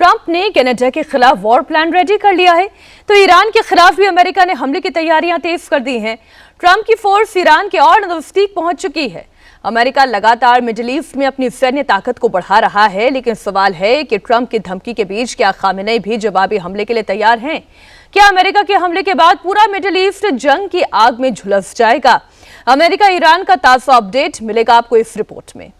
Trump ने Canada के खिलाफ वॉर प्लान रेडी कर लिया है, तो ईरान के खिलाफ भी अमेरिका ने हमले की तैयारियां तेज कर दी हैं। ट्रंप की फोर्स ईरान के और नजदीक पहुंच चुकी है। अमेरिका लगातार मिडिल ईस्ट में अपनी सैन्य ताकत को बढ़ा रहा है, लेकिन सवाल है कि ट्रंप की धमकी के बीच क्या खामेनेई भी जवाबी हमले के लिए तैयार हैं? क्या अमेरिका के हमले के बाद पूरा मिडिल ईस्ट जंग की आग में झुलस जाएगा? अमेरिका ईरान का ताजा अपडेट मिलेगा आपको इस रिपोर्ट में।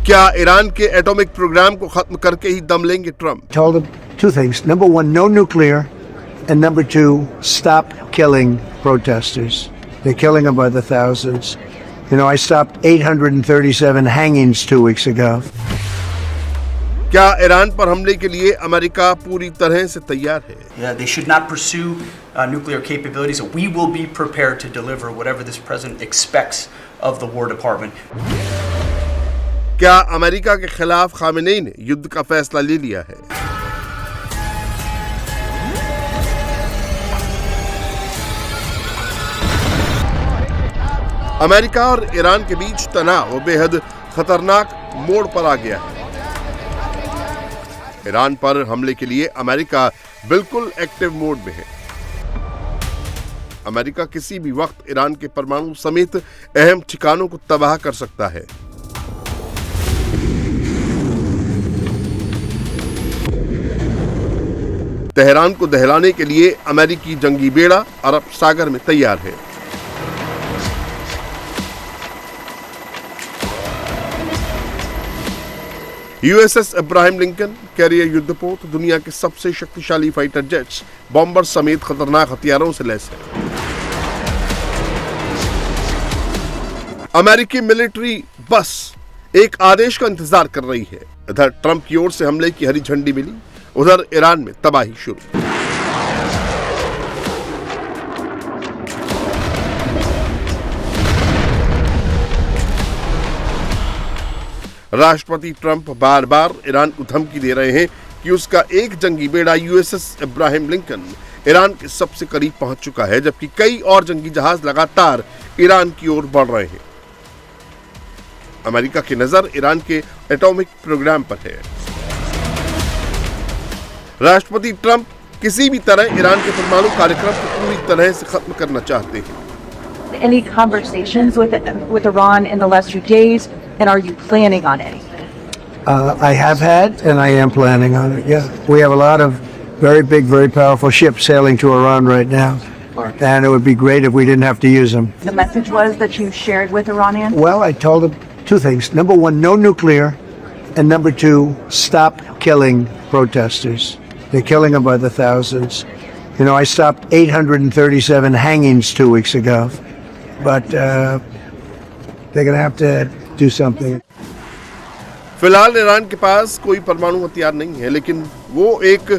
क्या ईरान के एटॉमिक प्रोग्राम को खत्म करके ही दम लेंगे Trump? Told him two things. Number one, no nuclear. And number two, stop killing protesters. They're killing them by the thousands. You know, I stopped 837 hangings 2 weeks ago. क्या Iran पर हमले के लिए अमेरिका पूरी तरह से तैयार है? Yeah, they should not pursue nuclear capabilities. We will be prepared to deliver whatever this president expects of the War Department. क्या अमेरिका के खिलाफ खामेनेई ने युद्ध का फैसला ले लिया है? अमेरिका और ईरान के बीच तनाव बेहद खतरनाक मोड़ पर आ गया है। ईरान पर हमले के लिए अमेरिका बिल्कुल एक्टिव मोड में है। अमेरिका किसी भी वक्त ईरान के परमाणु समेत अहम ठिकानों को तबाह कर सकता है। तेहरान को दहलाने के लिए अमेरिकी जंगी बेड़ा अरब सागर में तैयार है। यूएसएस इब्राहिम लिंकन कैरियर युद्धपोत दुनिया के सबसे शक्तिशाली फाइटर जेट्स, बॉम्बर समेत खतरनाक हथियारों से लैस है। अमेरिकी मिलिट्री बस एक आदेश का इंतजार कर रही है। इधर ट्रंप की ओर से हमले की हरी झंडी मिली, उधर ईरान में तबाही शुरू। राष्ट्रपति ट्रंप बार बार ईरान को धमकी दे रहे हैं कि उसका एक जंगी बेड़ा यूएसएस इब्राहिम लिंकन ईरान के सबसे करीब पहुंच चुका है, जबकि कई और जंगी जहाज लगातार ईरान की ओर बढ़ रहे हैं। अमेरिका की नजर ईरान के एटॉमिक प्रोग्राम पर है। राष्ट्रपति ट्रंप किसी भी तरह ईरान के परमाणु कार्यक्रम को पूरी तरह से खत्म करना चाहते हैं। Any conversations with Iran in the last few days, and are you planning on any? I have had, and I am planning on it. Yeah, we have a lot of very big, very powerful ships sailing to Iran right now, and it would be great if we didn't have to use them. The message was that you shared with Iranians? Well, I told them two things. Number one, no nuclear, and number two, stop killing protesters. They're killing them by the thousands. You know, I stopped 837 hangings 2 weeks ago, but they're going to have to do something. फिलहाल Iran के पास कोई परमाणु हथियार नहीं है, लेकिन वो एक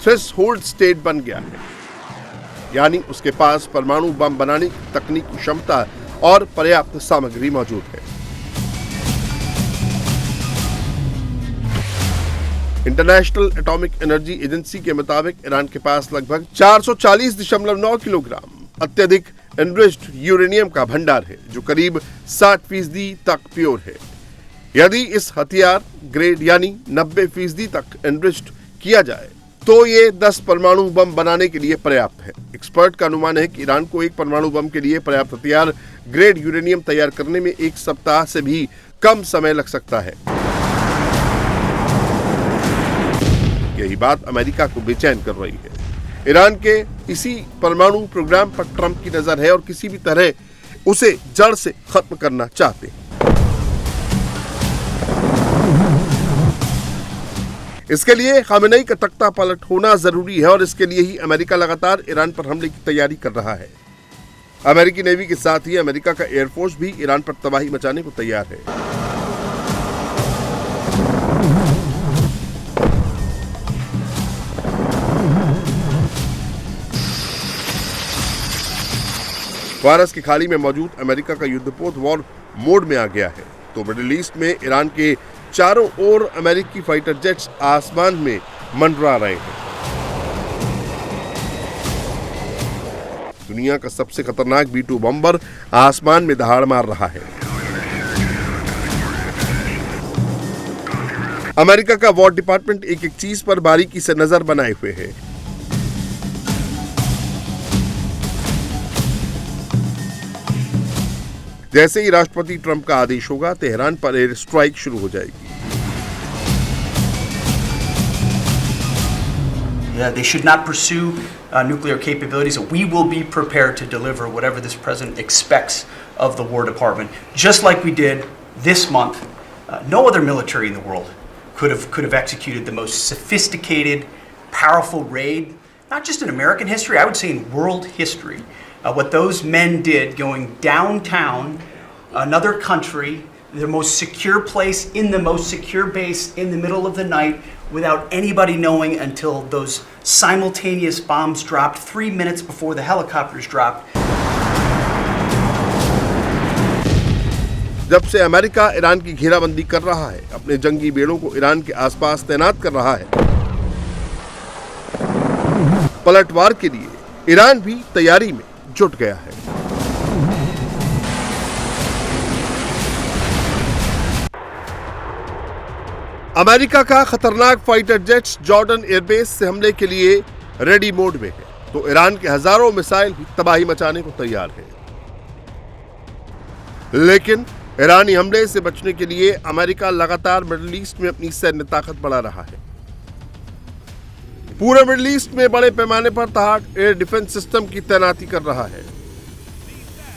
थ्रेशोल्ड स्टेट बन गया है, यानी उसके पास परमाणु बम बनाने की तकनीकी क्षमता और पर्याप्त सामग्री मौजूद है। इंटरनेशनल एटॉमिक एनर्जी एजेंसी के मुताबिक ईरान के पास लगभग 440.9 किलोग्राम अत्यधिक एनरिच्ड यूरेनियम का भंडार है, जो करीब 60% तक प्योर है। यदि इस हथियार ग्रेड यानी 90% तक एनरिच्ड किया जाए तो ये 10 परमाणु बम बनाने के लिए पर्याप्त है। एक्सपर्ट का अनुमान है कि ईरान को एक परमाणु बम के लिए पर्याप्त हथियार ग्रेड यूरेनियम तैयार करने में 1 सप्ताह से भी कम समय लग सकता है। यही बात अमेरिका को बेचैन कर रही है। ईरान के इसी परमाणु प्रोग्राम पर ट्रंप की नजर है और किसी भी तरह उसे जड़ से खत्म करना चाहते हैं। इसके लिए खामेनेई का तख्ता पलट होना जरूरी है और इसके लिए ही अमेरिका लगातार ईरान पर हमले की तैयारी कर रहा है। अमेरिकी नेवी के साथ ही अमेरिका का एयरफोर्स भी ईरान पर तबाही मचाने को तैयार है। फारस की खाड़ी में मौजूद अमेरिका का युद्धपोत वॉर मोड में आ गया है, तो मिडिल ईस्ट में ईरान के चारों ओर अमेरिकी फाइटर जेट्स आसमान में मंडरा रहे हैं। दुनिया का सबसे खतरनाक B-2 बम्बर आसमान में दहाड़ मार रहा है। अमेरिका का वॉर डिपार्टमेंट एक एक चीज पर बारीकी से नजर बनाए हुए है। जैसे ही राष्ट्रपति ट्रंप का आदेश होगा, तेहरान पर एयर स्ट्राइक शुरू हो जाएगी। They should not pursue nuclear capabilities. We will be prepared to deliver whatever this president expects of the War Department, just like we did this month. No other military in the world could have executed the most sophisticated, powerful raid, not just in American history, I would say in world history. What those men did, going downtown another country, the most secure place in the most secure base in the middle of the night, without anybody knowing until those simultaneous bombs dropped 3 minutes before the helicopters dropped. जब से America Iran की घेराबंदी कर रहा है, अपने जंगी बेड़ों को Iran के आसपास तैनात कर रहा है, पलटवार के लिए ईरान भी तैयारी में जुट गया है। अमेरिका का खतरनाक फाइटर जेट्स जॉर्डन एयरबेस से हमले के लिए रेडी मोड में है, तो ईरान के हजारों मिसाइल भी तबाही मचाने को तैयार है। लेकिन ईरानी हमले से बचने के लिए अमेरिका लगातार मिडिल ईस्ट में अपनी सैन्य ताकत बढ़ा रहा है। पूरे मिडिल ईस्ट में बड़े पैमाने पर तहाट एयर डिफेंस सिस्टम की तैनाती कर रहा है।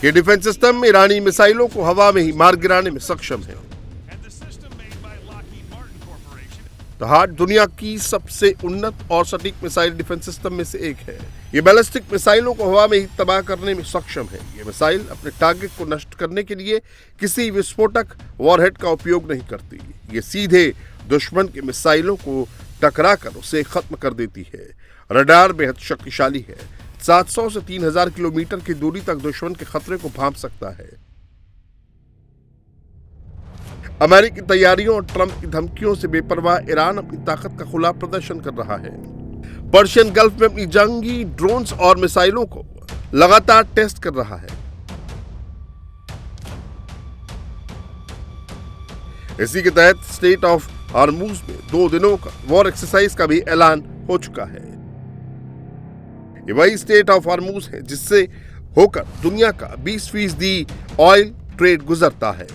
ये डिफेंस सिस्टम ईरानी मिसाइलों को हवा में ही मार गिराने में सक्षम है। तहाट दुनिया की सबसे उन्नत और सटीक मिसाइल डिफेंस सिस्टम में से एक है। ये बैलिस्टिक मिसाइलों को हवा में ही तबाह करने में सक्षम है। ये मिसाइल अपने टारगेट को नष्ट करने के लिए किसी विस्फोटक वॉरहेड का उपयोग नहीं करती। ये सीधे दुश्मन के मिसाइलों को टकराकर उसे खत्म कर देती है। रडार बेहद शक्तिशाली है। 700 से 3000 किलोमीटर की दूरी तक दुश्मन के खतरे को भांप सकता है। अमेरिकी तैयारियों और ट्रंप की धमकियों से बेपरवाह ईरान अपनी ताकत का खुला प्रदर्शन कर रहा है। पर्शियन गल्फ में अपनी जंगी ड्रोन्स और मिसाइलों को लगातार टेस्ट कर रहा है। इसी के तहत स्टेट ऑफ हॉर्मुज में 2 दिनों का वॉर एक्सरसाइज का भी ऐलान हो चुका है। ये वही स्टेट ऑफ हॉर्मुज है जिससे होकर दुनिया का 20% ऑयल ट्रेड गुजरता है।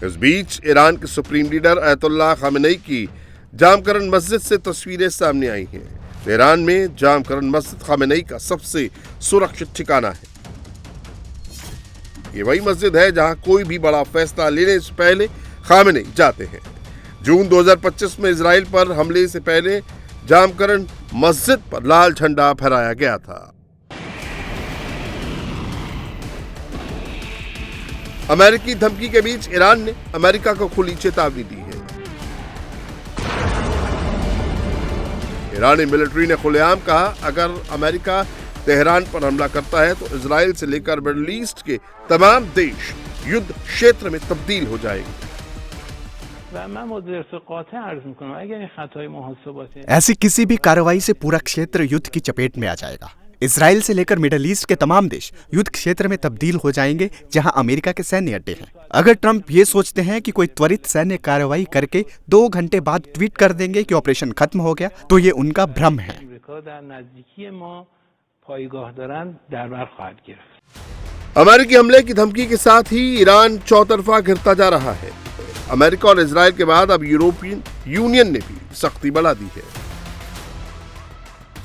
इस बीच ईरान के सुप्रीम लीडर अयतुल्लाह खामेनी की जामकरन मस्जिद से तस्वीरें सामने आई हैं। ईरान में जामकरन मस्जिद खामेनी का सबसे सुरक्षित ठिकाना है। ये वही मस्जिद है जहां कोई भी बड़ा फैसला लेने से पहले खामेनी जाते हैं। जून 2025 में इजराइल पर हमले से पहले जामकरन मस्जिद पर लाल झंडा फहराया गया था। अमेरिकी धमकी के बीच ईरान ने अमेरिका को खुली चेतावनी दी है। ईरानी मिलिट्री ने खुलेआम कहा, अगर अमेरिका तेहरान पर हमला करता है तो इजराइल से लेकर मिडिल ईस्ट के तमाम देश युद्ध क्षेत्र में तब्दील हो जाएंगे। ऐसी किसी भी कार्रवाई से पूरा क्षेत्र युद्ध की चपेट में आ जाएगा। इजराइल से लेकर मिडिल ईस्ट के तमाम देश युद्ध क्षेत्र में तब्दील हो जाएंगे जहां अमेरिका के सैन्य अड्डे हैं। अगर ट्रंप ये सोचते हैं कि कोई त्वरित सैन्य कार्रवाई करके 2 घंटे बाद ट्वीट कर देंगे कि ऑपरेशन खत्म हो गया, तो ये उनका भ्रम है। अमेरिकी हमले की धमकी के साथ ही ईरान चौतरफा घिरता जा रहा है। अमेरिका और इजराइल के बाद अब यूरोपियन यूनियन ने भी सख्ती बढ़ा दी है।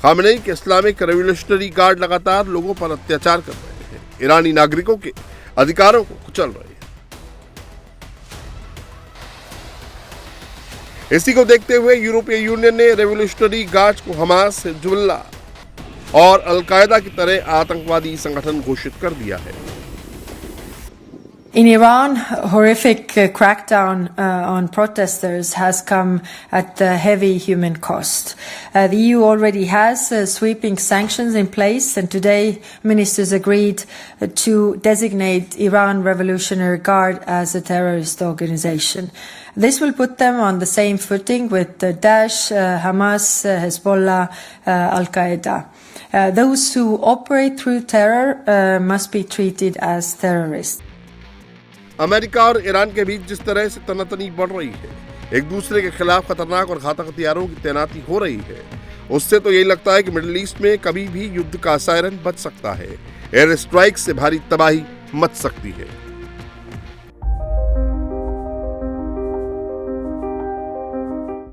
खामेनी के इस्लामिक रेवोल्यूशनरी गार्ड लगातार लोगों पर अत्याचार कर रहे हैं, ईरानी नागरिकों के अधिकारों को कुचल रहे हैं। इसी को देखते हुए यूरोपीय यूनियन ने रेवोल्यूशनरी गार्ड्स को हमास, हिजबुल्लाह और अल कायदा की तरह आतंकवादी संगठन घोषित कर दिया है। In Iran, horrific crackdown on protesters has come at heavy human cost. The EU already has sweeping sanctions in place, and today ministers agreed to designate Iran Revolutionary Guard as a terrorist organization. This will put them on the same footing with Daesh, Hamas, Hezbollah, Al-Qaeda. Those who operate through terror must be treated as terrorists. America और Iran के बीच जिस तरह से तनातनी बढ़ रही है, एक दूसरे के खिलाफ खतरनाक और घातक हथियारों की तैनाती हो रही है, उससे तो यही लगता है कि मिडिल ईस्ट में कभी भी युद्ध का सायरन बज सकता है। एयर स्ट्राइक से भारी तबाही मच सकती है।